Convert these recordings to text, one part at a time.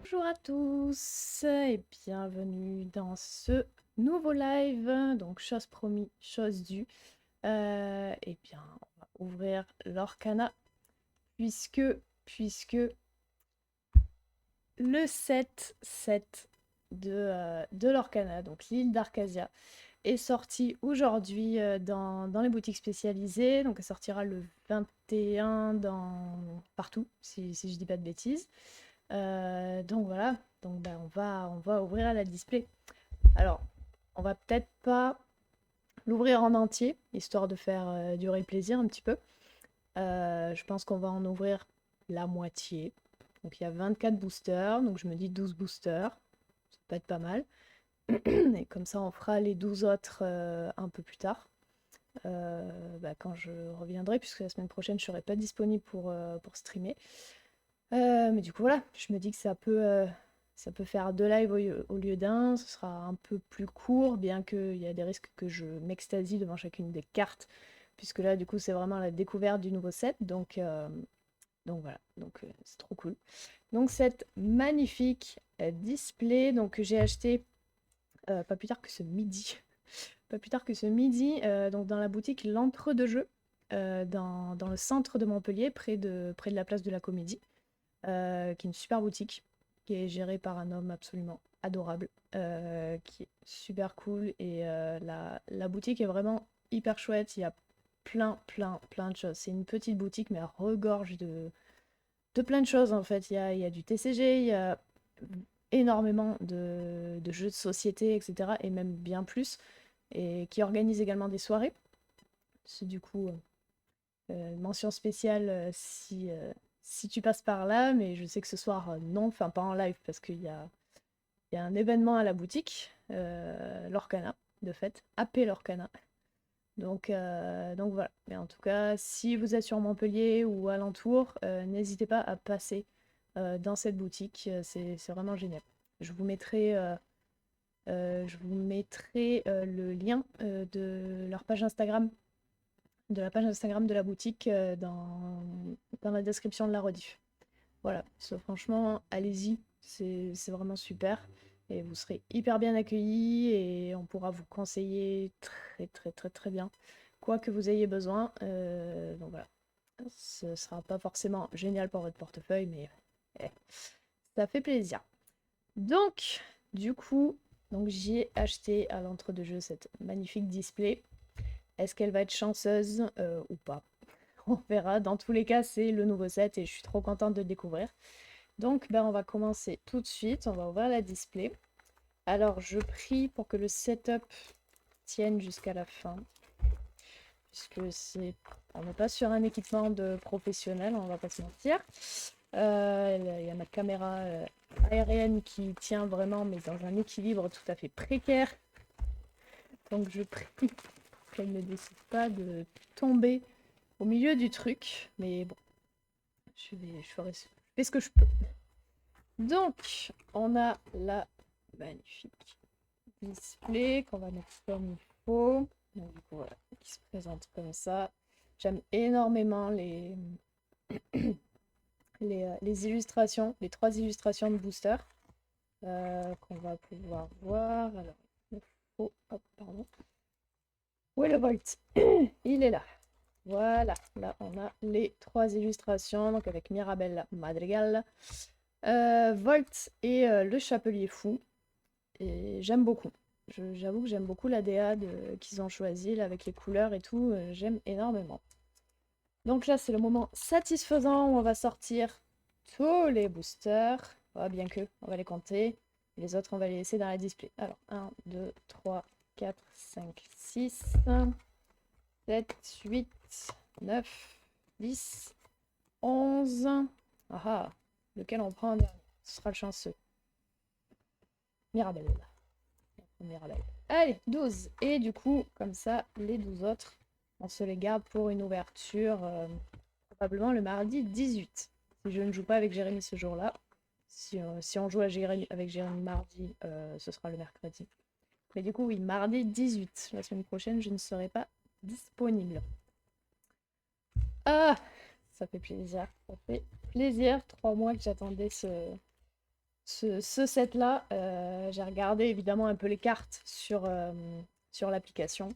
Bonjour à tous et bienvenue dans ce nouveau live. Donc, chose promis, chose due. Eh bien, on va ouvrir l'Orcana puisque le 7 de l'Orcana, donc l'île d'Arcasia, est sorti aujourd'hui dans les boutiques spécialisées. Donc, elle sortira le 21 partout, si je dis pas de bêtises. Donc voilà, donc ben, on va ouvrir la display. Alors, on va peut-être pas l'ouvrir en entier, histoire de faire durer le plaisir un petit peu. Je pense qu'on va en ouvrir la moitié. Donc il y a 24 boosters, donc je me dis 12 boosters, ça peut être pas mal. Et comme ça, on fera les 12 autres un peu plus tard, quand je reviendrai, puisque la semaine prochaine, je serai pas disponible pour streamer. Mais du coup, voilà, je me dis que ça peut faire deux lives au lieu d'un. Ce sera un peu plus court, bien qu'il y a des risques que je m'extasie devant chacune des cartes, puisque là, du coup, c'est vraiment la découverte du nouveau set. Donc voilà, c'est trop cool. Donc cette magnifique display que j'ai acheté pas plus tard que ce midi. Pas plus tard que ce midi, donc dans la boutique L'Entre-deux-Jeux, dans le centre de Montpellier, près de la place de la Comédie. Qui est une super boutique, qui est gérée par un homme absolument adorable, qui est super cool. Et la boutique est vraiment hyper chouette. Il y a plein de choses. C'est une petite boutique, mais elle regorge de plein de choses en fait. Il y a du TCG, il y a énormément de jeux de société, etc. Et même bien plus. Et qui organise également des soirées. C'est du coup mention spéciale si tu passes par là, mais je sais que ce soir, non, enfin pas en live parce qu'il y a un événement à la boutique, l'Orcana, de fait, AP l'Orcana. Donc voilà. Mais en tout cas, si vous êtes sur Montpellier ou alentour, n'hésitez pas à passer dans cette boutique, c'est vraiment génial. Je vous mettrai, le lien de leur page Instagram, de la page Instagram de la boutique dans la description de la rediff. Voilà, franchement, allez-y, c'est vraiment super. Et vous serez hyper bien accueillis et on pourra vous conseiller très bien quoi que vous ayez besoin. Donc voilà, ce sera pas forcément génial pour votre portefeuille, mais eh, ça fait plaisir. Donc, du coup, j'ai acheté à l'entre-deux-jeux cette magnifique display. Est-ce qu'elle va être chanceuse ou pas? On verra. Dans tous les cas, c'est le nouveau set et je suis trop contente de le découvrir. Donc, on va commencer tout de suite. On va ouvrir la display. Alors, je prie pour que le setup tienne jusqu'à la fin. Puisque on n'est pas sur un équipement de professionnel, on va pas se mentir. Il y a ma caméra aérienne qui tient vraiment, mais dans un équilibre tout à fait précaire. Donc, je prie qu'elle ne décide pas de tomber au milieu du truc. Mais bon, je fais ce que je peux. Donc, on a la magnifique display qu'on va mettre comme il faut. Donc, voilà, qui se présente comme ça. J'aime énormément les illustrations, les trois illustrations de booster qu'on va pouvoir voir. Alors, il faut... Hop, pardon. Où est le Volt? Il est là. Voilà, là on a les trois illustrations, donc avec Mirabelle Madrigal, Volt et le Chapelier Fou. Et j'aime beaucoup. J'avoue que j'aime beaucoup la DA qu'ils ont choisi, là, avec les couleurs et tout. J'aime énormément. Donc là, c'est le moment satisfaisant où on va sortir tous les boosters. Bien que, on va les compter. Les autres, on va les laisser dans la display. Alors, 1, 2, 3, 4, 5, 6, 7, 8, 9, 10, 11. Ah ah, lequel on prend en dernier? Ce sera le chanceux. Mirabelle. Mirabelle. Allez, 12. Et du coup, comme ça, les 12 autres, on se les garde pour une ouverture probablement le mardi 18. Si je ne joue pas avec Jérémy ce jour-là. Si on joue avec Jérémy mardi, ce sera le mercredi. Mais du coup, oui, mardi 18. La semaine prochaine, je ne serai pas disponible. Ah, ça fait plaisir. Ça fait plaisir. 3 mois que j'attendais Ce set-là, j'ai regardé évidemment un peu les cartes sur l'application.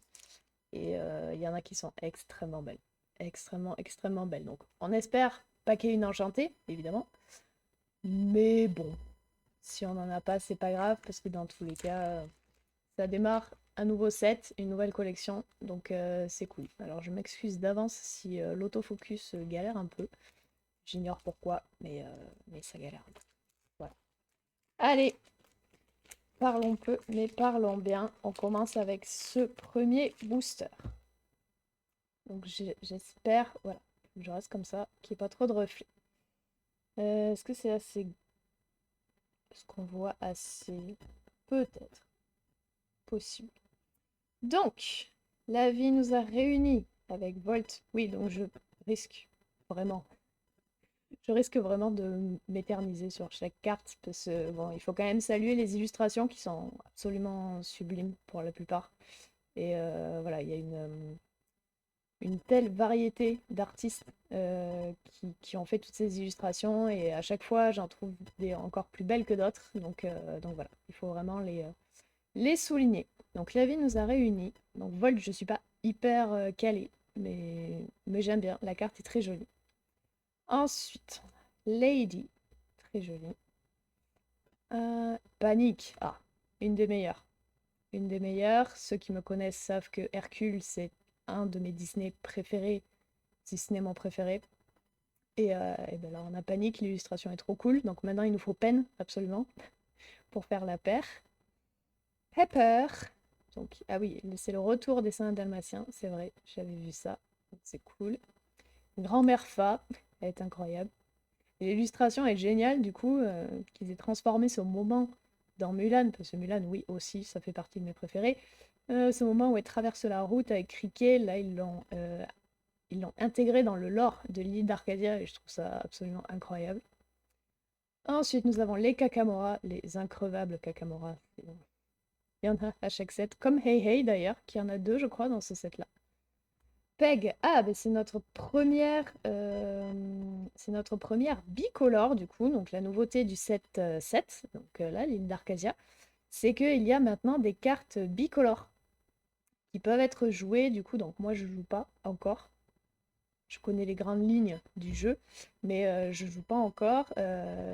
Et il y en a qui sont extrêmement belles. Extrêmement, extrêmement belles. Donc on espère paquer une enchantée, évidemment. Mais bon, si on n'en a pas, c'est pas grave, parce que dans tous les cas, ça démarre un nouveau set, une nouvelle collection. Donc c'est cool. Alors je m'excuse d'avance si l'autofocus galère un peu. J'ignore pourquoi, mais ça galère un peu. Voilà. Allez, parlons peu, mais parlons bien. On commence avec ce premier booster. Donc j'espère, voilà, je reste comme ça, qu'il n'y ait pas trop de reflets. Est-ce que c'est assez... Est-ce qu'on voit assez? Peut-être. Possible. Donc, la vie nous a réunis avec Volt. Oui, donc risque vraiment. Je risque vraiment de m'éterniser sur chaque carte parce que bon, il faut quand même saluer les illustrations qui sont absolument sublimes pour la plupart. Et voilà, il y a une telle variété d'artistes qui ont fait toutes ces illustrations et à chaque fois j'en trouve des encore plus belles que d'autres. Donc voilà, il faut vraiment les souligner. Donc la vie nous a réunis. Donc Volt, je suis pas hyper calée, mais j'aime bien. La carte est très jolie. Ensuite, Lady, très jolie. Panique, ah, une des meilleures. Une des meilleures. Ceux qui me connaissent savent que Hercule, c'est un de mes Disney préférés, si ce n'est mon préféré. Et ben là, on a Panique, l'illustration est trop cool. Donc maintenant, il nous faut Pen, absolument, pour faire la paire. Pepper. Donc, ah oui, c'est le retour des Saints dalmatiens, c'est vrai, j'avais vu ça. C'est cool. Grand-mère Fa, elle est incroyable. Et l'illustration est géniale, du coup, qu'ils aient transformé ce moment dans Mulan, parce que Mulan, oui, aussi, ça fait partie de mes préférés. Ce moment où elle traverse la route avec Cricket, là, ils l'ont intégré dans le lore de l'île d'Arcadia et je trouve ça absolument incroyable. Ensuite, nous avons les Kakamora, les increvables Kakamora. Il y en a à chaque set, comme Hey Hey d'ailleurs, qui en a deux, je crois, dans ce set-là. Peg, ah, ben c'est notre première bicolore du coup, donc la nouveauté du set 7, donc là, l'île d'Arcasia, c'est qu'il y a maintenant des cartes bicolores qui peuvent être jouées du coup, donc moi je joue pas encore, je connais les grandes lignes du jeu, mais je joue pas encore.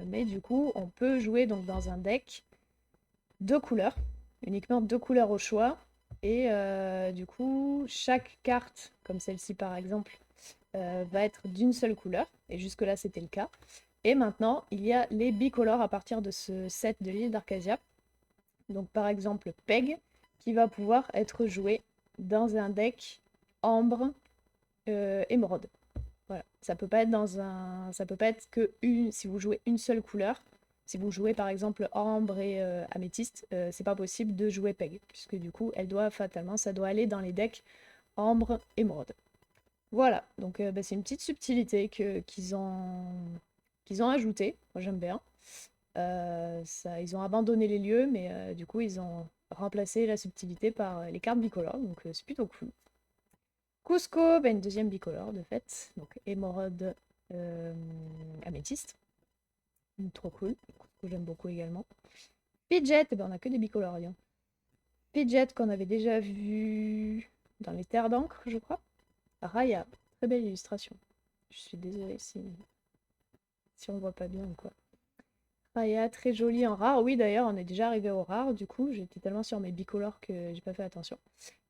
Mais du coup, on peut jouer donc dans un deck deux couleurs, uniquement deux couleurs au choix. Et du coup, chaque carte, comme celle-ci par exemple, va être d'une seule couleur. Et jusque-là, c'était le cas. Et maintenant, il y a les bicolores à partir de ce set de l'île d'Arcasia. Donc par exemple, Peg, qui va pouvoir être joué dans un deck ambre émeraude. Voilà. Ça peut pas être que si vous jouez une seule couleur. Si vous jouez par exemple ambre et améthyste, c'est pas possible de jouer Peg, puisque du coup, ça doit aller dans les decks ambre émeraude. Voilà, donc bah, c'est une petite subtilité qu'ils ont ajoutée. Moi j'aime bien. Ils ont abandonné les lieux, mais du coup ils ont remplacé la subtilité par les cartes bicolores, donc c'est plutôt cool. Cusco, bah, une deuxième bicolore de fait, donc émeraude améthyste. Trop cool. Cusco j'aime beaucoup également. Pidget, eh ben, on a que des bicolores. Hein. Pidget qu'on avait déjà vu dans les terres d'encre, je crois. Raya, très belle illustration. Je suis désolée si on voit pas bien ou quoi. Raya, très jolie en rare. Oui, d'ailleurs, on est déjà arrivé au rare. Du coup, j'étais tellement sur mes bicolores que j'ai pas fait attention.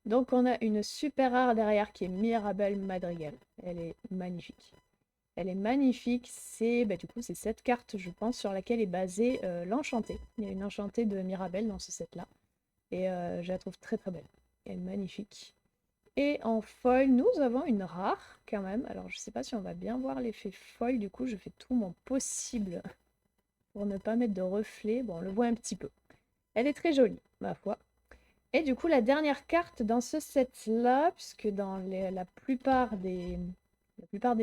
Donc, on a une super rare derrière qui est Mirabelle Madrigal. Elle est magnifique. Elle est magnifique. Bah, du coup, c'est cette carte, je pense, sur laquelle est basée l'enchantée. Il y a une enchantée de Mirabelle dans ce set-là. Et je la trouve très très belle. Elle est magnifique. Et en foil, nous avons une rare quand même. Alors, je sais pas si on va bien voir l'effet foil. Du coup, je fais tout mon possible pour ne pas mettre de reflet. Bon, on le voit un petit peu. Elle est très jolie, ma foi. Et du coup, la dernière carte dans ce set-là, puisque dans la plupart des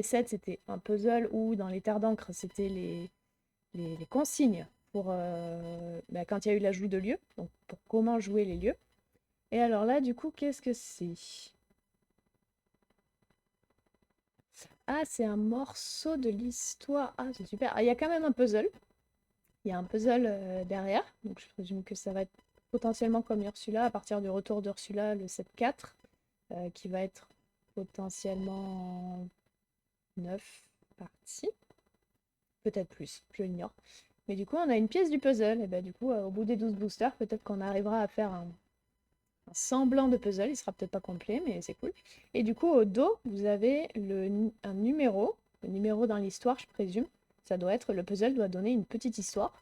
sets, c'était un puzzle ou dans les terres d'encre, c'était les consignes pour bah, quand il y a eu l'ajout de lieux, donc pour comment jouer les lieux. Et alors là, du coup, qu'est-ce que c'est? Ah, c'est un morceau de l'histoire. Ah, c'est super. Ah, il y a quand même un puzzle. Il y a un puzzle derrière, donc je présume que ça va être potentiellement comme Ursula, à partir du retour d'Ursula, le 7-4, qui va être potentiellement en 9 parties. Peut-être plus, je l'ignore. Mais du coup, on a une pièce du puzzle. Et bah, du coup, au bout des 12 boosters, peut-être qu'on arrivera à faire un semblant de puzzle. Il sera peut-être pas complet, mais c'est cool. Et du coup, au dos, vous avez un numéro. Le numéro dans l'histoire, je présume. Ça doit être, le puzzle doit donner une petite histoire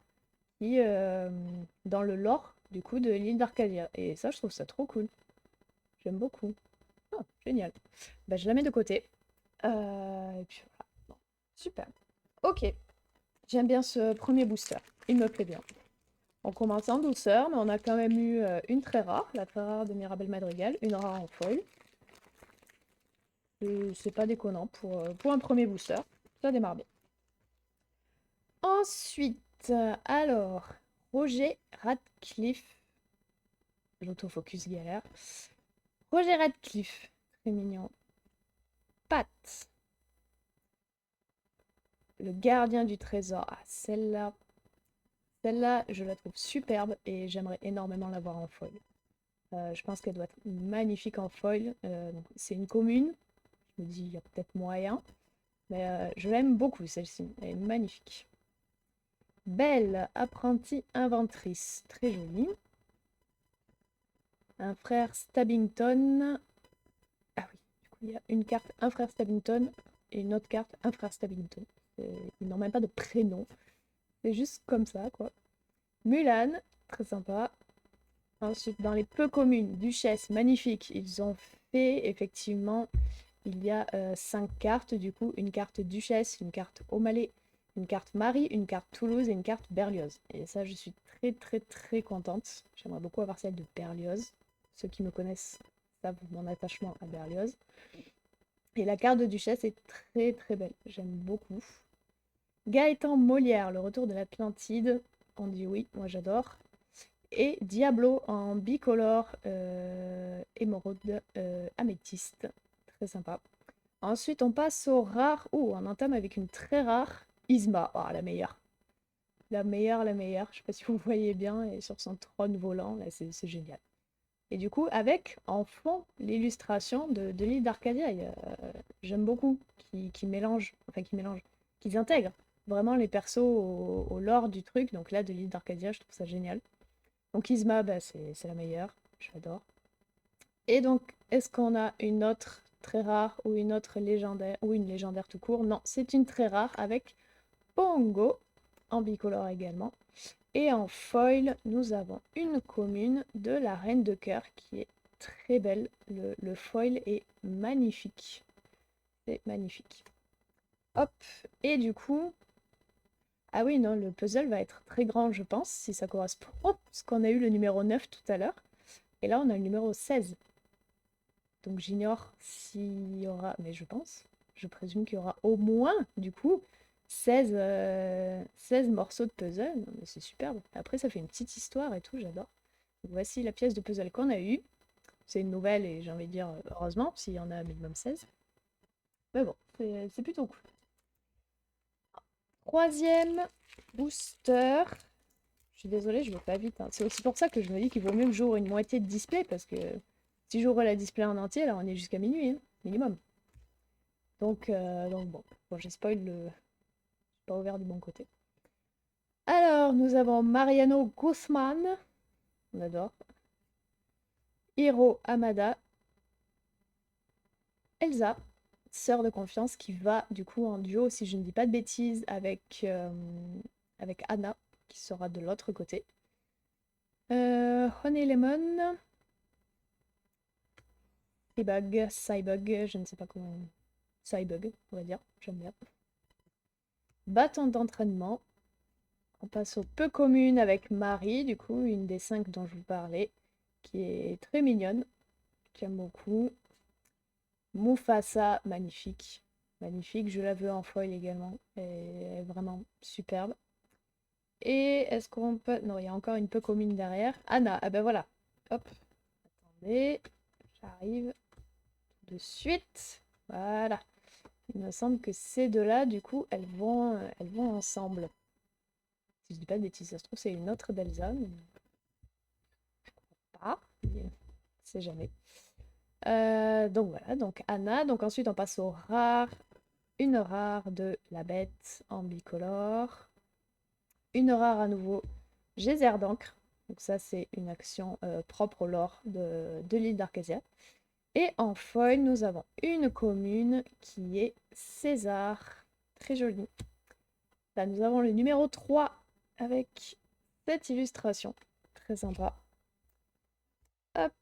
qui, dans le lore, du coup, de l'île d'Arcadia. Et ça, je trouve ça trop cool. J'aime beaucoup. Oh, génial. Bah, je la mets de côté. Et puis voilà. Bon, super. Ok. J'aime bien ce premier booster. Il me plaît bien. On commence en douceur, mais on a quand même eu une très rare, la très rare de Mirabelle Madrigal, une rare en foil. C'est pas déconnant pour un premier booster. Ça démarre bien. Ensuite, alors, Roger Radcliffe. L'autofocus galère. Roger Radcliffe, très mignon. Pat, le gardien du trésor. Ah, celle-là, je la trouve superbe et j'aimerais énormément l'avoir en foil. Je pense qu'elle doit être magnifique en foil. C'est une commune. Je me dis, il y a peut-être moyen. Mais je l'aime beaucoup, celle-ci. Elle est magnifique. Belle apprentie inventrice. Très jolie. Un frère Stabbington. Ah oui, du coup, il y a une carte, un frère Stabbington, et une autre carte, un frère Stabbington. Ils n'ont même pas de prénom. C'est juste comme ça, quoi. Mulan, très sympa. Ensuite, dans les peu communes, Duchesse, magnifique. Ils ont fait, effectivement, il y a 5 cartes, du coup, une carte Duchesse, une carte O'Malley, une carte Marie, une carte Toulouse et une carte Berlioz. Et ça, je suis très, très, très contente. J'aimerais beaucoup avoir celle de Berlioz. Ceux qui me connaissent savent mon attachement à Berlioz. Et la carte de Duchesse est très, très belle. J'aime beaucoup. Gaëtan Molière, le retour de l'Atlantide. On dit oui, moi j'adore. Et Diablo en bicolore émeraude améthyste. Très sympa. Ensuite, on passe au rare. Oh, on entame avec une très rare Isma. Oh, la meilleure. La meilleure, la meilleure. Je sais pas si vous voyez bien. Et sur son trône volant, là, c'est génial. Et du coup, avec en fond l'illustration de l'île d'Arcadia. J'aime beaucoup qui mélange, enfin qui mélange, qu'ils intègrent vraiment les persos au lore du truc. Donc là, de l'île d'Arcadia, je trouve ça génial. Donc Isma, bah, c'est la meilleure. J'adore. Et donc, est-ce qu'on a une autre très rare ou une autre légendaire ou une légendaire tout court? Non, c'est une très rare avec Pongo en bicolore également. Et en foil, nous avons une commune de la Reine de Cœur qui est très belle. Le foil est magnifique. C'est magnifique. Hop, et du coup... Ah oui, non, le puzzle va être très grand, je pense, si ça correspond. Oh, parce qu'on a eu le numéro 9 tout à l'heure. Et là, on a le numéro 16. Donc j'ignore s'il y aura, mais je présume qu'il y aura au moins, du coup, 16 morceaux de puzzle. Non, mais c'est superbe. Après, ça fait une petite histoire et tout, j'adore. Donc, voici la pièce de puzzle qu'on a eue. C'est une nouvelle et j'ai envie de dire, heureusement, s'il y en a un minimum 16. Mais bon, c'est plutôt cool. Troisième booster. Je suis désolée, je vais pas vite, hein. C'est aussi pour ça que je me dis qu'il vaut mieux que j'ouvre une moitié de display, parce que si j'ouvre la display en entier, là on est jusqu'à minuit, hein, minimum. Donc bon, j'ai spoil le... J'ai pas ouvert du bon côté. Alors, nous avons Mariano Guzman, on adore. Hiro Hamada. Elsa, sœur de confiance, qui va du coup en duo, si je ne dis pas de bêtises, avec Anna, qui sera de l'autre côté. Honey Lemon. Cybug, je ne sais pas comment... Cybug, on va dire, j'aime bien. Bâton d'entraînement. On passe aux peu communes avec Marie, du coup, une des 5 dont je vous parlais, qui est très mignonne. J'aime beaucoup. Mufasa, magnifique. Magnifique, je la veux en foil également. Elle est vraiment superbe. Et est-ce qu'on peut... Non, il y a encore une peu commune derrière. Anna, ah ben voilà. Hop. Attendez, j'arrive tout de suite. Voilà. Il me semble que ces deux-là, du coup, elles vont ensemble. Si je dis pas de bêtises, ça se trouve, c'est une autre d'Elsa, mais pas. Mais c'est jamais. Donc voilà, donc Anna. Donc ensuite, on passe au rare. Une rare de la bête en bicolore. Une rare à nouveau, geyser d'encre. Donc ça, c'est une action propre au lore de l'île d'Arcasia. Et en foil, nous avons une commune qui est César. Très jolie. Là, nous avons le numéro 3 avec cette illustration. Très sympa. Hop,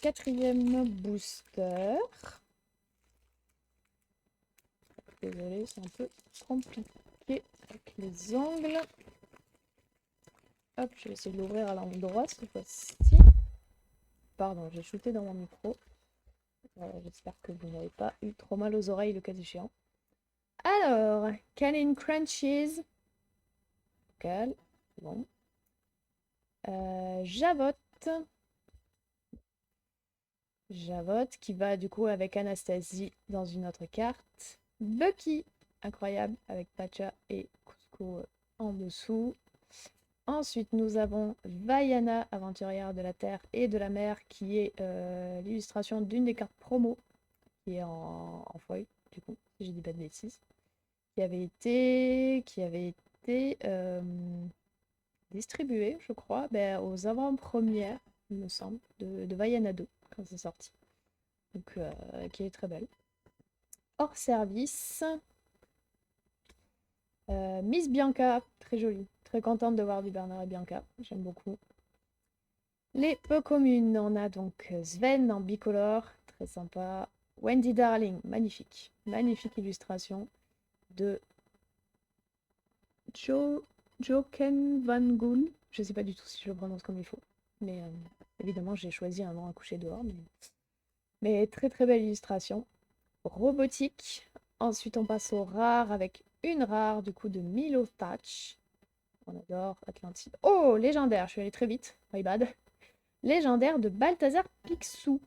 quatrième booster. Désolée, c'est un peu compliqué avec les angles. Hop, je vais essayer de l'ouvrir à l'endroit cette fois-ci. Pardon, j'ai shooté dans mon micro. J'espère que vous n'avez pas eu trop mal aux oreilles le cas échéant. Alors, Canning Crunchies. Cal. Bon. Javotte. Javotte qui va du coup avec Anastasie dans une autre carte. Bucky, incroyable, avec Pacha et Cusco en dessous. Ensuite, nous avons Vaiana, aventurière de la terre et de la mer, qui est l'illustration d'une des cartes promo, qui est en foil, du coup, si je dis pas de bêtises, qui avait été distribuée, je crois, aux avant-premières, il me semble, de Vaiana 2, quand c'est sorti. Donc, qui est très belle. Hors service. Miss Bianca, très jolie. Très contente de voir du Bernard et Bianca. J'aime beaucoup. Les peu communes, on a donc Sven en bicolore, très sympa. Wendy Darling, magnifique. Magnifique illustration de Joken Van Gool. Je sais pas du tout si je le prononce comme il faut. Mais évidemment, j'ai choisi un nom à coucher dehors. Mais très très belle illustration. Robotique. Ensuite, on passe au rare avec une rare du coup de Milo Thatch. On adore Atlantide. Oh, légendaire, je suis allée très vite. My bad. Légendaire de Balthazar Picsou.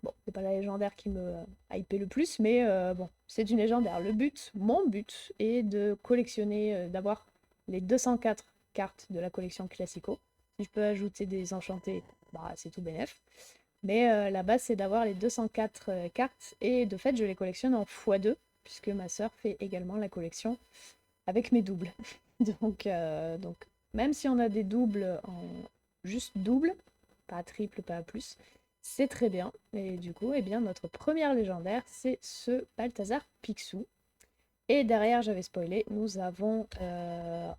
Bon, c'est pas la légendaire qui me hypait le plus, mais bon, c'est une légendaire. Mon but est de collectionner, d'avoir les 204 cartes de la collection Classico. Si je peux ajouter des enchantés, bah c'est tout bénef. Mais la base, c'est d'avoir les 204 cartes, et de fait, je les collectionne en x2, puisque ma sœur fait également la collection avec mes doubles. donc, même si on a des doubles en juste double, pas triple, pas plus, c'est très bien. Et du coup, eh bien, notre première légendaire, c'est ce Balthazar Picsou. Et derrière, j'avais spoilé, nous avons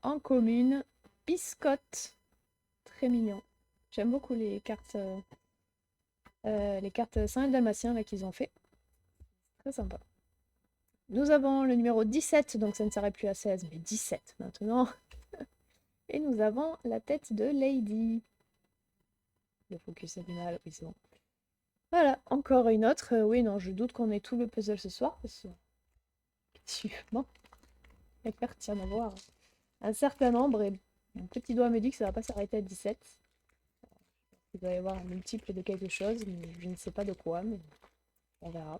en commune Biscotte. Très mignon. J'aime beaucoup les cartes Saint et Dalmatien là qu'ils ont fait. Très sympa. Nous avons le numéro 17, donc ça ne s'arrête plus à 16, mais 17 maintenant. Et nous avons la tête de Lady. Le focus animal, oui c'est bon. Voilà, encore une autre. Oui, non, je doute qu'on ait tout le puzzle ce soir, parce que... Effectivement, il va tiens d'en avoir un certain nombre, et mon petit doigt me dit que ça va pas s'arrêter à 17. Il doit y avoir un multiple de quelque chose, mais je ne sais pas de quoi, mais on verra.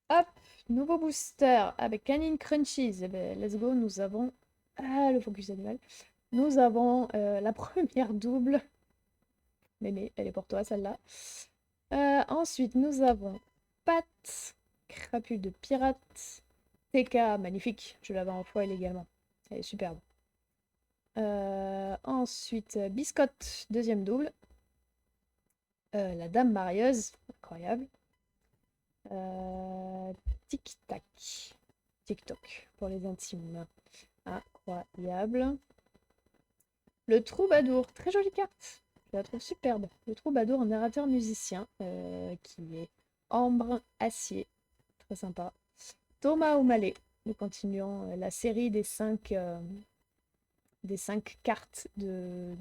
Hop, nouveau booster avec Canine Crunchies. Eh ben, let's go, nous avons... Ah, le focus animal. Nous avons la première double. Mémé, elle est pour toi celle-là. Ensuite, nous avons Pat, crapule de pirate. TK, magnifique. Je l'avais en foil également. Elle est superbe. Ensuite, Biscotte, deuxième double. La dame marieuse, incroyable. Tic-tac. TikTok pour les intimes. Incroyable. Le troubadour, très jolie carte. Je la trouve superbe. Le troubadour, narrateur musicien, qui est ambre acier. Très sympa. Thomas O'Malley. Nous continuons la série des 5 cartes de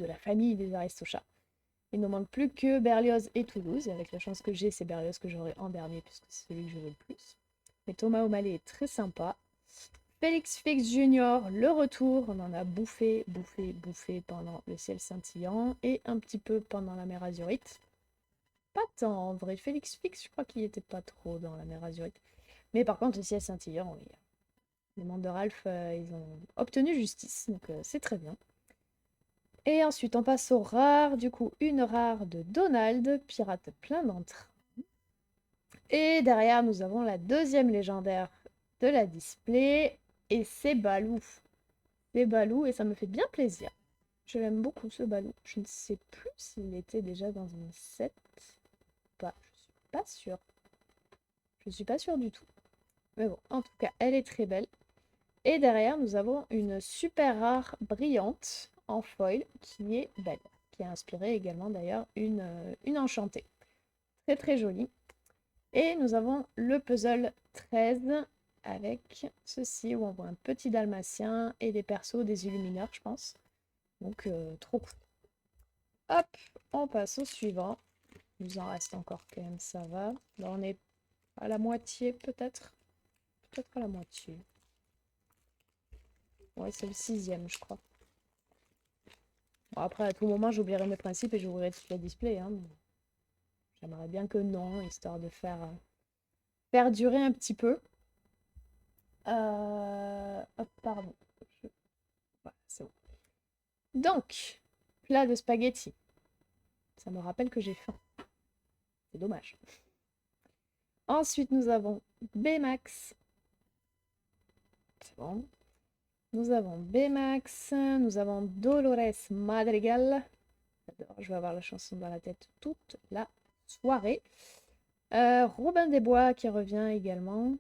la famille des Aristochats. Il ne manque plus que Berlioz et Toulouse. Et avec la chance que j'ai, c'est Berlioz que j'aurai en dernier, puisque c'est celui que je veux le plus. Mais Thomas O'Malley est très sympa. Félix Fix Junior, le retour. On en a bouffé pendant le ciel scintillant et un petit peu pendant la mer Azurite. Pas tant en vrai. Félix Fix, je crois qu'il était pas trop dans la mer Azurite. Mais par contre, le ciel scintillant, oui. Les membres de Ralph, ils ont obtenu justice, donc c'est très bien. Et ensuite, on passe aux rares. Du coup, une rare de Donald, pirate plein d'entrain. Et derrière, nous avons la deuxième légendaire de la display. Et c'est Baloo. C'est Baloo et ça me fait bien plaisir. Je l'aime beaucoup ce Baloo. Je ne sais plus s'il était déjà dans un set. Pas. Je suis pas sûre. Je suis pas sûre du tout. Mais bon, en tout cas, elle est très belle. Et derrière, nous avons une super rare brillante en foil qui est belle. Qui a inspiré également d'ailleurs une enchantée. Très très jolie. Et nous avons le puzzle 13 avec ceci où on voit un petit dalmatien et des persos, des illumineurs, je pense. Donc, trop cool. Hop, on passe au suivant. Il nous en reste encore quand même, ça va. Là, on est à la moitié, peut-être. Peut-être à la moitié. Ouais, c'est le 6e, je crois. Bon, après, à tout moment, j'oublierai mes principes et j'ouvrirai toute la display. Hein. J'aimerais bien que non, histoire de faire durer un petit peu. Hop, pardon. Voilà, c'est bon. Donc, plat de spaghetti. Ça me rappelle que j'ai faim. C'est dommage. Ensuite, nous avons Baymax. C'est bon. Nous avons Baymax. Nous avons Dolores Madrigal. J'adore, je vais avoir la chanson dans la tête toute la soirée. Robin des Bois qui revient également.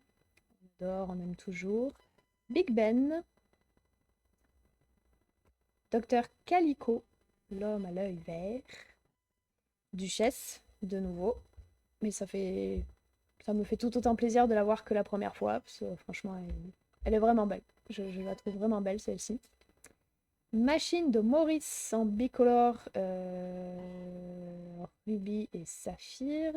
On adore, on aime toujours. Big Ben. Docteur Calico, l'homme à l'œil vert. Duchesse, de nouveau. Mais ça me fait tout autant plaisir de la voir que la première fois. Parce que franchement, elle est vraiment belle. Je la trouve vraiment belle celle-ci. Machine de Maurice en bicolore rubis et saphir.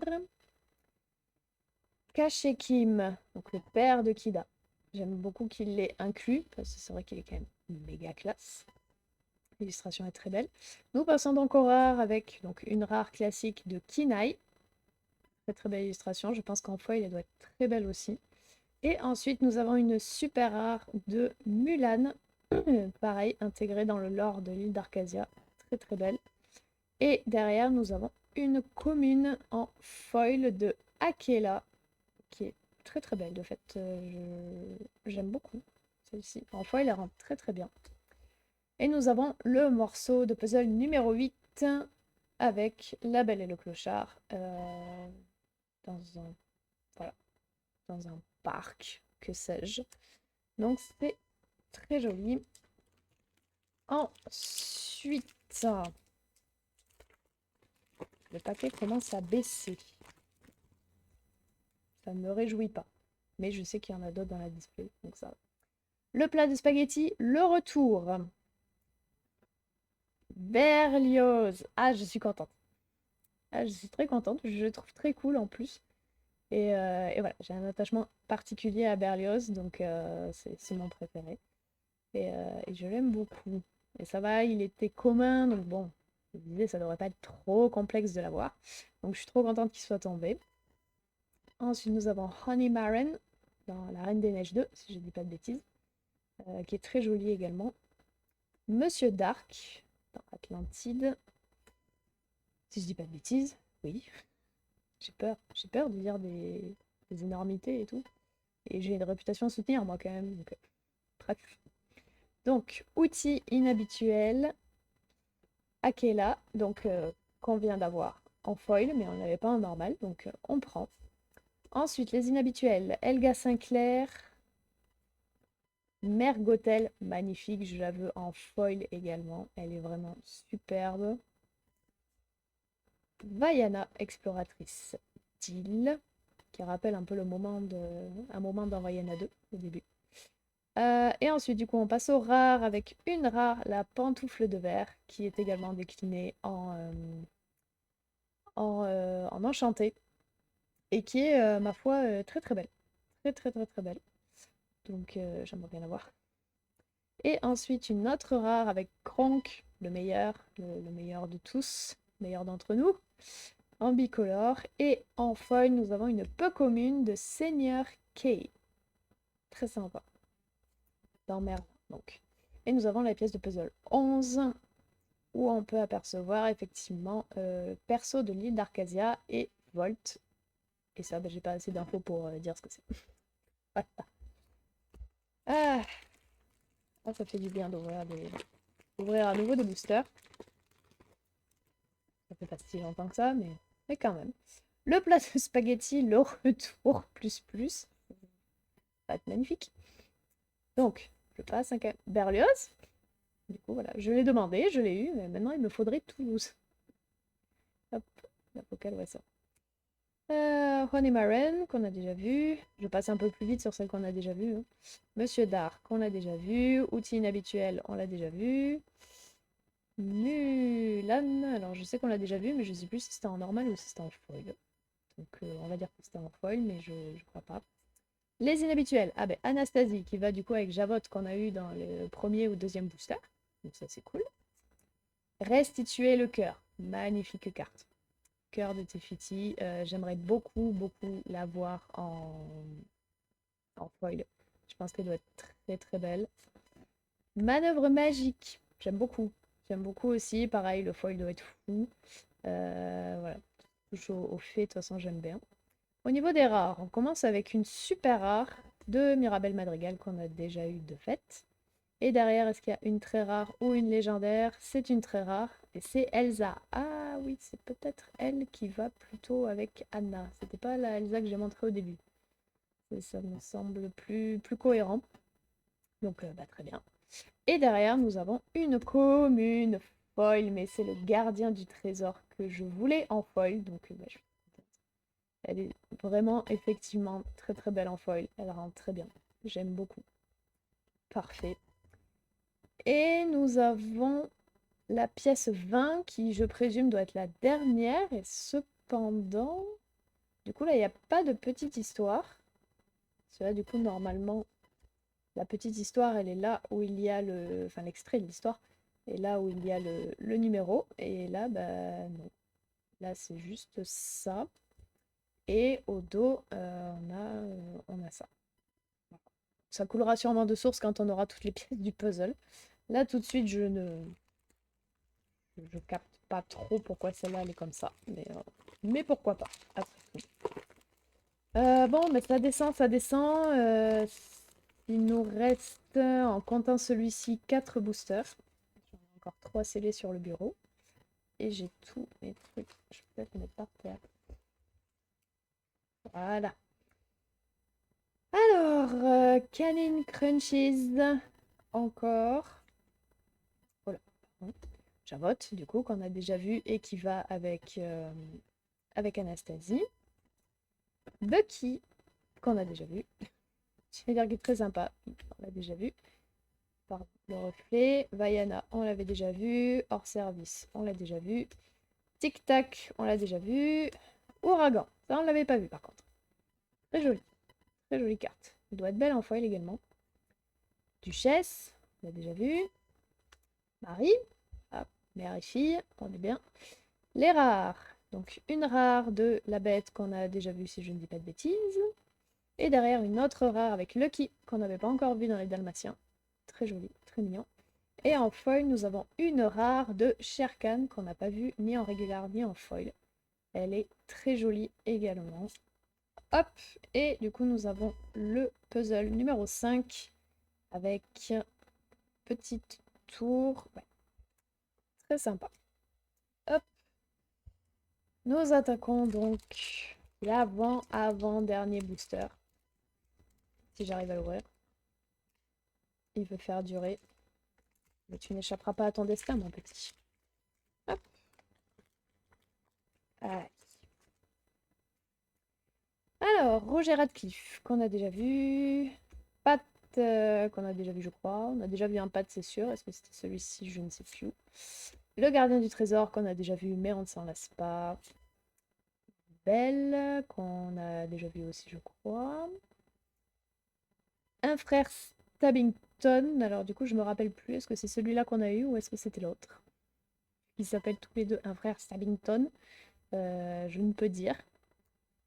Kashekim, donc le père de Kida. J'aime beaucoup qu'il l'ait inclus parce que c'est vrai qu'il est quand même méga classe. L'illustration est très belle. Nous passons donc aux rares avec donc, une rare classique de Kinai. Très très belle illustration. Je pense qu'en foil, elle doit être très belle aussi. Et ensuite, nous avons une super rare de Mulan. Pareil, intégrée dans le lore de l'île d'Arcasia. Très très belle. Et derrière, nous avons une commune en foil de Akela, qui est très très belle. De fait, j'aime beaucoup celle-ci. En foil, elle rend très très bien. Et nous avons le morceau de puzzle numéro 8 avec La Belle et le Clochard dans un, voilà, dans un parc, que sais-je. Donc c'est très joli. Ensuite, le paquet commence à baisser. Ça ne me réjouit pas. Mais je sais qu'il y en a d'autres dans la display, donc ça va. Le plat de spaghetti, le retour. Berlioz. Ah, je suis contente. Ah, je suis très contente. Je le trouve très cool en plus. Et voilà, j'ai un attachement particulier à Berlioz, donc c'est mon préféré. Et je l'aime beaucoup. Et ça va, il était commun, donc bon, je me disais, ça devrait pas être trop complexe de l'avoir. Donc je suis trop contente qu'il soit tombé. Ensuite, nous avons Honey Maren dans La Reine des Neiges 2, si je dis pas de bêtises, qui est très joli également. Monsieur Dark dans Atlantide, si je dis pas de bêtises, oui. J'ai peur de dire des énormités et tout. Et j'ai une réputation à soutenir, moi, quand même. Donc, donc outil inhabituel, Akela, donc qu'on vient d'avoir en foil, mais on n'avait pas en normal, donc on prend. Ensuite, les inhabituels, Elga Sinclair, Mergotel, magnifique, je la veux en foil également, elle est vraiment superbe. Vaiana, exploratrice d'île, qui rappelle un peu un moment dans Vaiana 2 au début. Et ensuite, du coup, on passe au rare avec une rare, la pantoufle de verre, qui est également déclinée en enchanté et qui est, ma foi, très très belle. Très très très très belle. Donc, j'aimerais bien la voir. Et ensuite, une autre rare avec Kronk, le meilleur de tous, le meilleur d'entre nous, en bicolore. Et en foil, nous avons une peu commune de Seigneur Kay. Très sympa. dans Merlin. Donc. Et nous avons la pièce de puzzle 11, où on peut apercevoir effectivement perso de l'île d'Arcasia et Volt. Et ça, j'ai pas assez d'infos pour dire ce que c'est. Voilà. Ah. Ah, ça fait du bien d'ouvrir à nouveau des boosters. Ça fait pas si longtemps que ça, mais quand même. Le plat de spaghetti, le retour plus. Ça va être magnifique. Donc, je passe un Berlioz. Du coup, voilà, je l'ai demandé, je l'ai eu, mais maintenant il me faudrait Toulouse. Hop, la vocale, ouais, ça. Honey Maren, qu'on a déjà vu. Je passe un peu plus vite sur celle qu'on a déjà vue. Hein. Monsieur Dark, qu'on a déjà vu. Outil inhabituel, on l'a déjà vu. Mulan, alors je sais qu'on l'a déjà vu, mais je sais plus si c'était en normal ou si c'était en foil. Donc on va dire que c'était en foil, mais je crois pas. Les inhabituels, ah ben Anastasie, qui va du coup avec Javotte qu'on a eu dans le premier ou deuxième booster. Donc ça c'est cool. Restituer le cœur, magnifique carte. Cœur de Tefiti, j'aimerais beaucoup l'avoir en foil. Je pense qu'elle doit être très belle. Manœuvre magique, j'aime beaucoup. J'aime beaucoup aussi, pareil, le foil doit être fou. Voilà, touche au fait, de toute façon j'aime bien. Au niveau des rares, on commence avec une super rare de Mirabelle Madrigal qu'on a déjà eu de fait. Et derrière, est-ce qu'il y a une très rare ou une légendaire? C'est une très rare et c'est Elsa. Ah oui, c'est peut-être elle qui va plutôt avec Anna. C'était pas la Elsa que j'ai montrée au début. Ça me semble plus cohérent. Donc très bien. Et derrière, nous avons une commune foil, mais c'est le gardien du trésor que je voulais en foil. Donc je suis contente. Elle est vraiment effectivement très belle en foil. Elle rend très bien. J'aime beaucoup. Parfait. Et nous avons la pièce 20 qui, je présume, doit être la dernière. Et cependant, du coup, là, il n'y a pas de petite histoire. Parce que là, du coup, normalement, la petite histoire, elle est là où il y a le... Enfin, l'extrait de l'histoire est là où il y a le numéro. Et là, bah non. Là, c'est juste ça. Et au dos, on a ça. Ça coulera sûrement de source quand on aura toutes les pièces du puzzle. Là, tout de suite, je capte pas trop pourquoi celle-là, elle est comme ça. Mais pourquoi pas, après tout. Bon, mais ça descend, ça descend. Il nous reste, en comptant celui-ci, 4 boosters. J'en ai encore 3 scellés sur le bureau. Et j'ai tous mes trucs. Je peux peut-être les mettre par terre. Voilà. Alors, Canine Crunchies. Encore. Oh là, pardon. Javotte, du coup, qu'on a déjà vu et qui va avec Anastasie. Bucky, qu'on a déjà vu. Je vais dire qu'il est très sympa. On l'a déjà vu. Par le reflet. Vaiana, on l'avait déjà vu. Hors service, on l'a déjà vu. Tic Tac, on l'a déjà vu. Ouragan, ça on l'avait pas vu par contre. Très joli. Très jolie carte. Elle doit être belle en foil également. Duchesse, on l'a déjà vu. Marie, ah, mère et fille, on est bien. Les rares. Donc une rare de la bête qu'on a déjà vue si je ne dis pas de bêtises. Et derrière une autre rare avec Lucky qu'on n'avait pas encore vu dans les Dalmatiens. Très joli, très mignon. Et en foil, nous avons une rare de Sherkan qu'on n'a pas vue ni en régulier ni en foil. Elle est très jolie également. Hop, et du coup nous avons le puzzle numéro 5 avec petite tour. Ouais. Très sympa. Hop. Nous attaquons donc l'avant-dernier booster. Si j'arrive à l'ouvrir. Il veut faire durer. Mais tu n'échapperas pas à ton destin, mon petit. Hop. Allez. Alors, Roger Radcliffe, qu'on a déjà vu. Pat, qu'on a déjà vu, je crois. On a déjà vu un Pat, c'est sûr. Est-ce que c'était celui-ci? Je ne sais plus. Le gardien du trésor, qu'on a déjà vu, mais on ne s'en lasse pas. Belle, qu'on a déjà vu aussi, je crois. Un frère Stabbington. Alors, du coup, je me rappelle plus. Est-ce que c'est celui-là qu'on a eu ou est-ce que c'était l'autre? Ils s'appellent tous les deux un frère Stabbington. Je ne peux dire.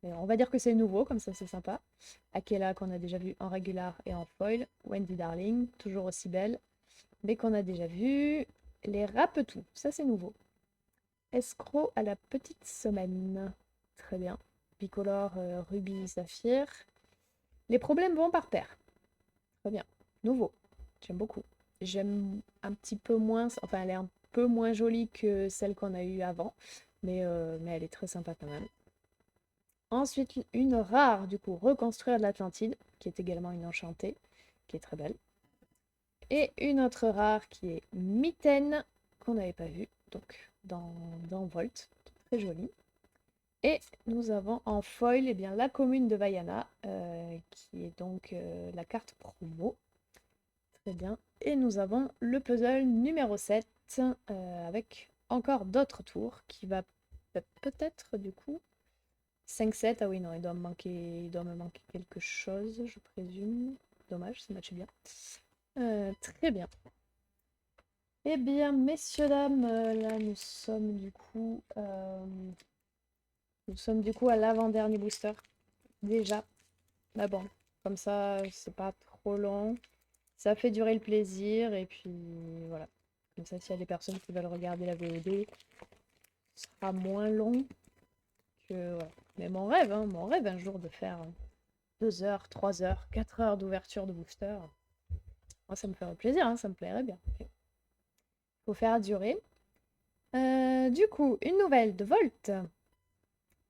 Mais on va dire que c'est nouveau, comme ça c'est sympa. Akela qu'on a déjà vu en régular et en foil. Wendy Darling, toujours aussi belle, mais qu'on a déjà vu. Les Rapetou, ça c'est nouveau. Escroc à la petite semaine. Très bien. Bicolore, rubis, saphir. Les problèmes vont par paire. Très bien. Nouveau. J'aime beaucoup. J'aime un petit peu moins, enfin elle est un peu moins jolie que celle qu'on a eue avant, mais elle est très sympa quand même. Ensuite, une rare, du coup, Reconstruire de l'Atlantide, qui est également une enchantée, qui est très belle. Et une autre rare qui est Mitaine, qu'on n'avait pas vue, donc dans Volt, très jolie. Et nous avons en foil eh bien, la commune de Vaiana, qui est donc la carte promo. Très bien. Et nous avons le puzzle numéro 7, avec encore d'autres tours, qui va peut-être du coup 5-7. Ah oui, non, il doit me manquer quelque chose, je présume. Dommage, ça matche bien. Très bien. Eh bien, messieurs, dames, là, nous sommes du coup à l'avant-dernier booster. Déjà. Mais bon, comme ça, c'est pas trop long. Ça fait durer le plaisir, et puis voilà. Comme ça, s'il y a des personnes qui veulent regarder la VOD, ce sera moins long que, voilà. Mais mon rêve un jour de faire 2 heures, 3 heures, 4 heures d'ouverture de booster. Moi, ça me ferait plaisir, hein, ça me plairait bien. Faut faire durer. Du coup, une nouvelle de Volt.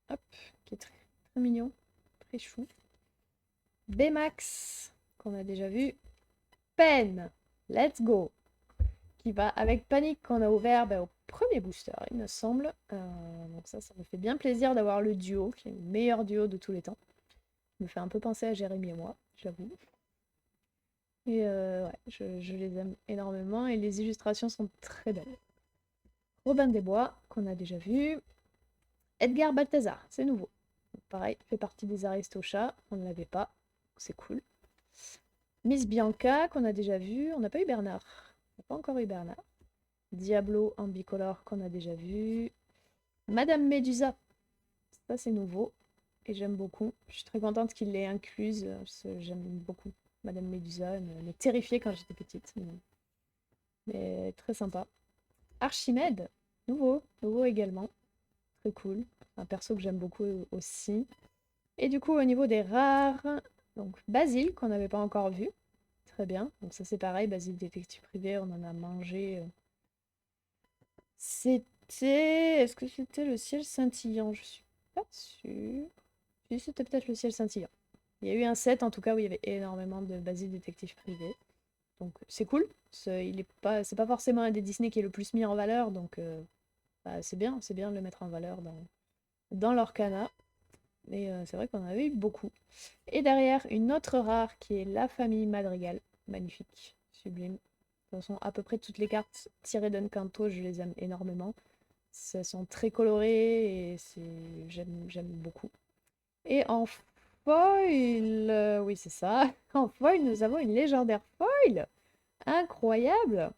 Hop, qui est très, très mignon, très chou. Baymax, qu'on a déjà vu. Pen, let's go. Qui va avec Panique qu'on a ouvert au premier booster, il me semble. Donc ça me fait bien plaisir d'avoir le duo, qui est le meilleur duo de tous les temps. Me fait un peu penser à Jérémy et moi, j'avoue. Et ouais, je les aime énormément et les illustrations sont très belles. Robin des Bois, qu'on a déjà vu. Edgar Balthazar, c'est nouveau. Donc, pareil, fait partie des Aristochats, on ne l'avait pas, c'est cool. Miss Bianca, qu'on a déjà vu. On n'a pas eu Bernard. On n'a pas encore eu Bernard. Diablo en bicolore, qu'on a déjà vu. Madame Médusa, ça c'est nouveau et j'aime beaucoup. Je suis très contente qu'il l'ait incluse, parce que j'aime beaucoup Madame Médusa. Elle me terrifiait quand j'étais petite, mais très sympa. Archimède, nouveau également. Très cool. Un perso que j'aime beaucoup aussi. Et du coup, au niveau des rares, donc Basile, qu'on n'avait pas encore vu. Très bien. Donc ça c'est pareil, Basile détective privé, on en a mangé. C'était... Est-ce que c'était le ciel scintillant? Je suis pas sûre. Si, c'était peut-être le ciel scintillant. Il y a eu un set en tout cas où il y avait énormément de Basile détective privé. Donc c'est cool. C'est pas forcément un des Disney qui est le plus mis en valeur, donc bah, c'est bien de le mettre en valeur dans l'Orcana. Mais c'est vrai qu'on en avait eu beaucoup. Et derrière, une autre rare qui est la famille Madrigal. Magnifique, sublime. De toute façon, à peu près toutes les cartes tirées d'Encanto, je les aime énormément. Elles sont très colorées et j'aime beaucoup. Et en foil, oui c'est ça. En foil, nous avons une légendaire foil. Incroyable.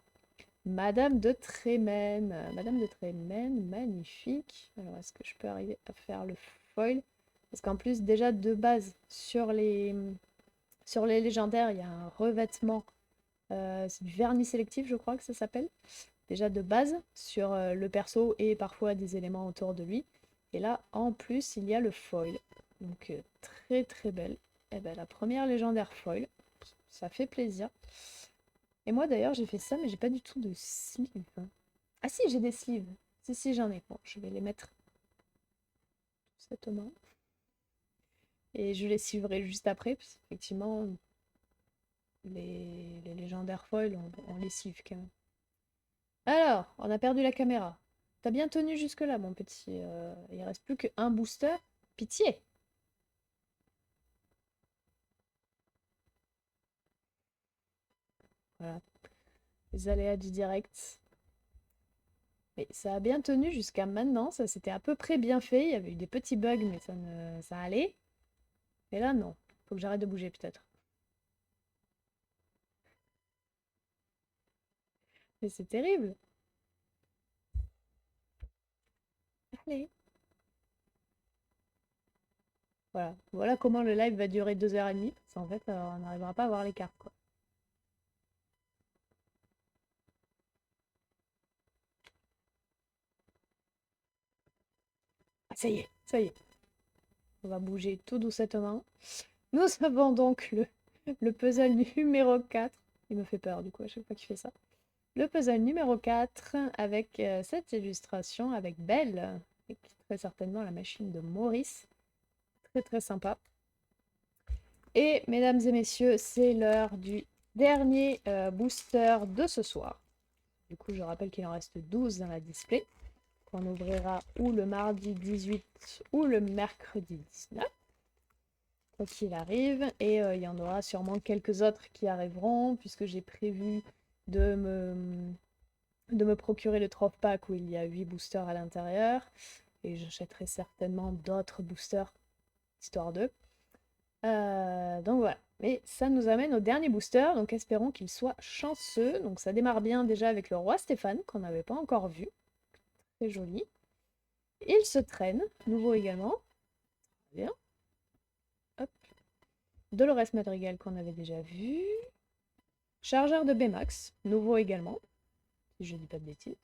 Madame de Trémène. Madame de Trémène, magnifique. Alors, est-ce que je peux arriver à faire le foil? Parce qu'en plus, déjà de base, sur les légendaires, il y a un revêtement. C'est du vernis sélectif, je crois que ça s'appelle. Déjà de base, sur le perso et parfois des éléments autour de lui. Et là, en plus, il y a le foil. Donc, très très belle. Et ben, la première légendaire foil. Ça fait plaisir. Et moi d'ailleurs, j'ai fait ça, mais j'ai pas du tout de sleeve. Ah si, j'ai des sleeves. Si, j'en ai. Bon, je vais les mettre cette main. Et je les suivrai juste après, parce qu'effectivement, les légendaires foils, on les suive quand même. Alors, on a perdu la caméra. T'as bien tenu jusque-là, mon petit. Il reste plus qu'un booster. Pitié! Voilà, les aléas du direct. Mais ça a bien tenu jusqu'à maintenant, ça s'était à peu près bien fait. Il y avait eu des petits bugs, mais ça allait. Et là, non. Faut que j'arrête de bouger, peut-être. Mais c'est terrible. Allez. Voilà. Voilà comment le live va durer 2h30, parce qu'en fait, on n'arrivera pas à voir les cartes, quoi. Ah, ça y est, ça y est. On va bouger tout doucettement. Nous avons donc le puzzle numéro 4. Il me fait peur, du coup, à chaque fois qu'il fait ça. Le puzzle numéro 4, avec cette illustration, avec Belle, et qui est très certainement la machine de Maurice. Très très sympa. Et mesdames et messieurs, c'est l'heure du dernier booster de ce soir. Du coup, je rappelle qu'il en reste 12 dans la display, qu'on ouvrira ou le mardi 18 ou le mercredi 19, quoi qu'il arrive. Et il y en aura sûrement quelques autres qui arriveront, puisque j'ai prévu de me procurer le Troph Pack où il y a 8 boosters à l'intérieur. Et j'achèterai certainement d'autres boosters, histoire d'eux. Donc voilà. Mais ça nous amène au dernier booster, donc espérons qu'il soit chanceux. Donc ça démarre bien déjà avec le roi Stéphane, qu'on n'avait pas encore vu. Très joli. Il se traîne, nouveau également. Bien. Hop. Dolores Madrigal qu'on avait déjà vu. Chargeur de Baymax, nouveau également. Si je dis pas de bêtises.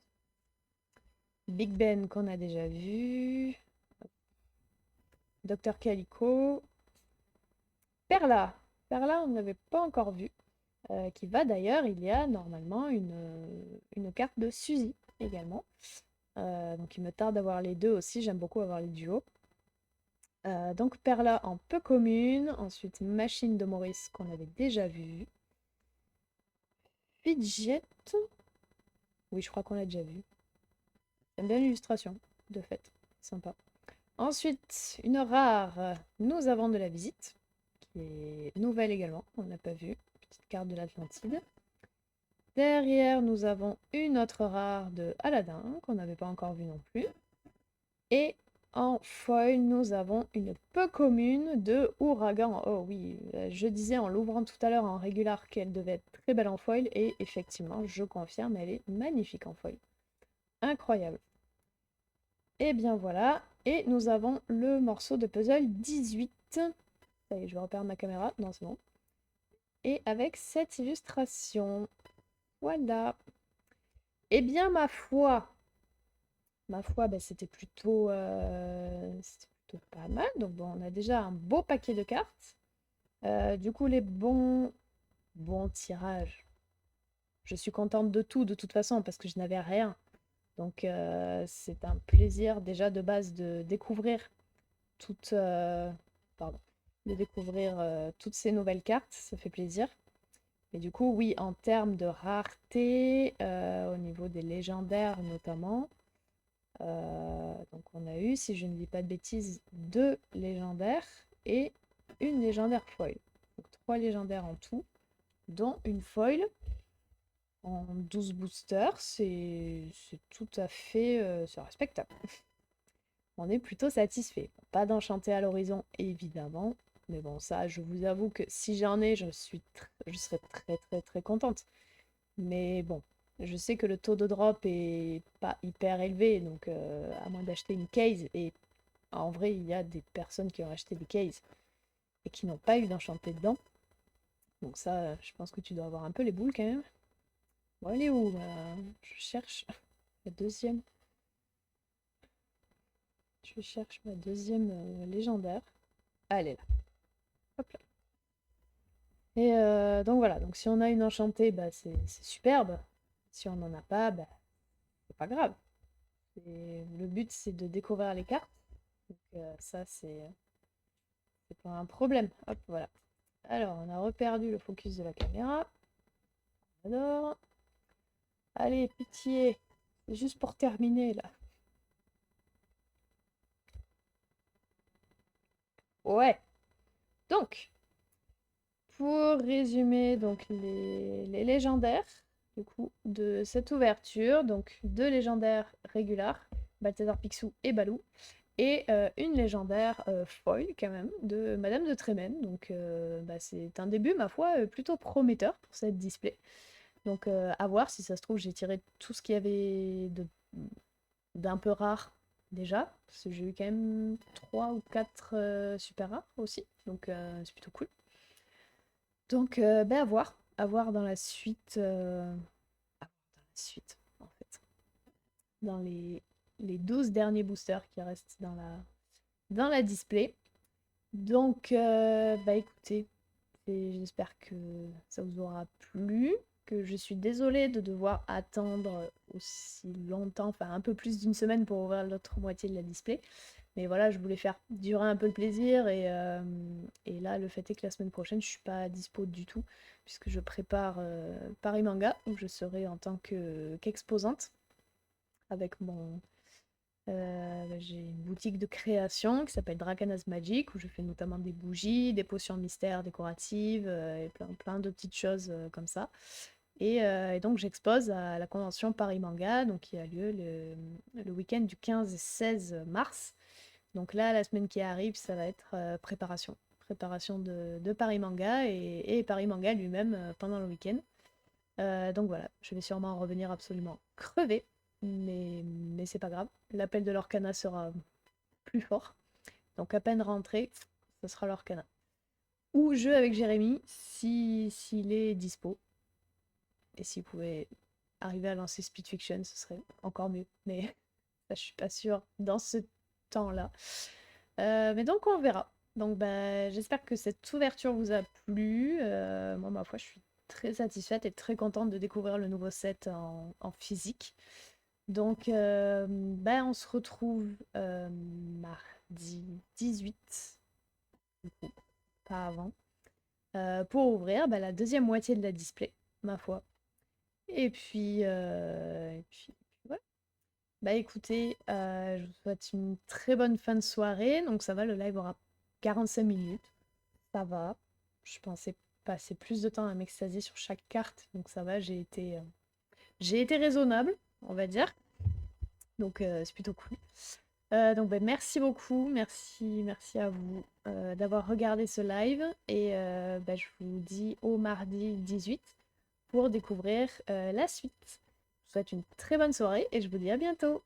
Big Ben qu'on a déjà vu. Docteur Calico. Perla. Perla, on n'avait pas encore vu. Qui va d'ailleurs, il y a normalement une carte de Suzy également. Donc il me tarde d'avoir les deux aussi, j'aime beaucoup avoir les duos. Donc Perla en peu commune, ensuite Machine de Maurice qu'on avait déjà vu. Fidget, oui je crois qu'on l'a déjà vu. J'aime bien l'illustration, de fait, sympa. Ensuite, une rare, nous avons de la visite, qui est nouvelle également, on ne l'a pas vue. Petite carte de l'Atlantide. Derrière, nous avons une autre rare de Aladdin, qu'on n'avait pas encore vue non plus. Et en foil, nous avons une peu commune de Ouragan. Oh oui, je disais en l'ouvrant tout à l'heure en régular qu'elle devait être très belle en foil, et effectivement, je confirme, elle est magnifique en foil. Incroyable. Et bien voilà, et nous avons le morceau de puzzle 18. Ça y est, je vais reperdre ma caméra, non c'est bon. Et avec cette illustration, voilà. Eh bien ma foi, bah, c'était plutôt pas mal. Donc bon, on a déjà un beau paquet de cartes. Du coup, les bons tirages. Je suis contente de tout, de toute façon, parce que je n'avais rien. Donc c'est un plaisir déjà de base de découvrir toutes, pardon, de découvrir toutes ces nouvelles cartes. Ça fait plaisir. Et du coup, oui, en termes de rareté, au niveau des légendaires notamment, donc on a eu, si je ne dis pas de bêtises, 2 légendaires et une légendaire foil. Donc 3 légendaires en tout, dont une foil en 12 boosters. C'est tout à fait c'est respectable. On est plutôt satisfait. Pas d'enchanté à l'horizon, évidemment. Mais bon, ça, je vous avoue que si j'en ai, je serais très très très contente. Mais bon, je sais que le taux de drop est pas hyper élevé, donc à moins d'acheter une case, et en vrai, il y a des personnes qui ont acheté des cases et qui n'ont pas eu d'enchanté dedans. Donc ça, je pense que tu dois avoir un peu les boules quand même. Bon, elle est où? Je cherche la deuxième. Je cherche ma deuxième légendaire. Ah, elle est là. Hop là. Et donc voilà, donc si on a une enchantée, bah, c'est superbe. Si on n'en a pas, bah, c'est pas grave. Le but, c'est de découvrir les cartes. Donc ça, c'est pas un problème. Hop, voilà. Alors, on a reperdu le focus de la caméra. Alors, allez, pitié. C'est juste pour terminer, là. Ouais. Donc, pour résumer donc les légendaires, du coup, de cette ouverture, donc 2 légendaires régulars, Balthazar Picsou et Balou, et une légendaire foil quand même de Madame de Trémène. Donc bah, c'est un début, ma foi, plutôt prometteur pour cette display. Donc à voir, si ça se trouve, j'ai tiré tout ce qu'il y avait d'un peu rare déjà, parce que j'ai eu quand même 3 ou 4 super rares aussi, donc c'est plutôt cool. Donc, ben à voir dans la suite, à voir dans la suite, en fait, dans les 12 derniers boosters qui restent dans la display. Donc, bah écoutez, j'espère que ça vous aura plu, que je suis désolée de devoir attendre aussi longtemps, enfin un peu plus d'une semaine pour ouvrir l'autre moitié de la display. Mais voilà, je voulais faire durer un peu le plaisir et là, le fait est que la semaine prochaine, je suis pas dispo du tout, puisque je prépare Paris Manga, où je serai en tant qu'exposante avec j'ai une boutique de création qui s'appelle Drakanas Magic, où je fais notamment des bougies, des potions mystères décoratives et plein de petites choses comme ça. Et donc j'expose à la convention Paris Manga, donc qui a lieu le week-end du 15 et 16 mars. Donc là, la semaine qui arrive, ça va être préparation. Préparation de Paris Manga et Paris Manga lui-même pendant le week-end. Donc voilà, je vais sûrement en revenir absolument crevé, mais c'est pas grave. L'appel de l'Orcana sera plus fort. Donc à peine rentré, ce sera l'Orcana. Ou jeu avec Jérémy, s'il est dispo. Et s'il pouvait arriver à lancer Speed Fiction, ce serait encore mieux. Mais ça, je suis pas sûre dans ce temps-là. Mais donc on verra. Donc bah, j'espère que cette ouverture vous a plu. Moi, ma foi, je suis très satisfaite et très contente de découvrir le nouveau set en physique. Donc bah, on se retrouve mardi 18, du coup, pas avant, pour ouvrir bah, la deuxième moitié de la display, ma foi. Et puis voilà. Bah écoutez, je vous souhaite une très bonne fin de soirée. Donc ça va, le live aura 45 minutes. Ça va. Je pensais passer plus de temps à m'extasier sur chaque carte. Donc ça va, j'ai été raisonnable, on va dire. Donc c'est plutôt cool. Donc bah, merci beaucoup, merci à vous d'avoir regardé ce live. Et bah, je vous dis au mardi 18 pour découvrir la suite. Je vous souhaite une très bonne soirée et je vous dis à bientôt.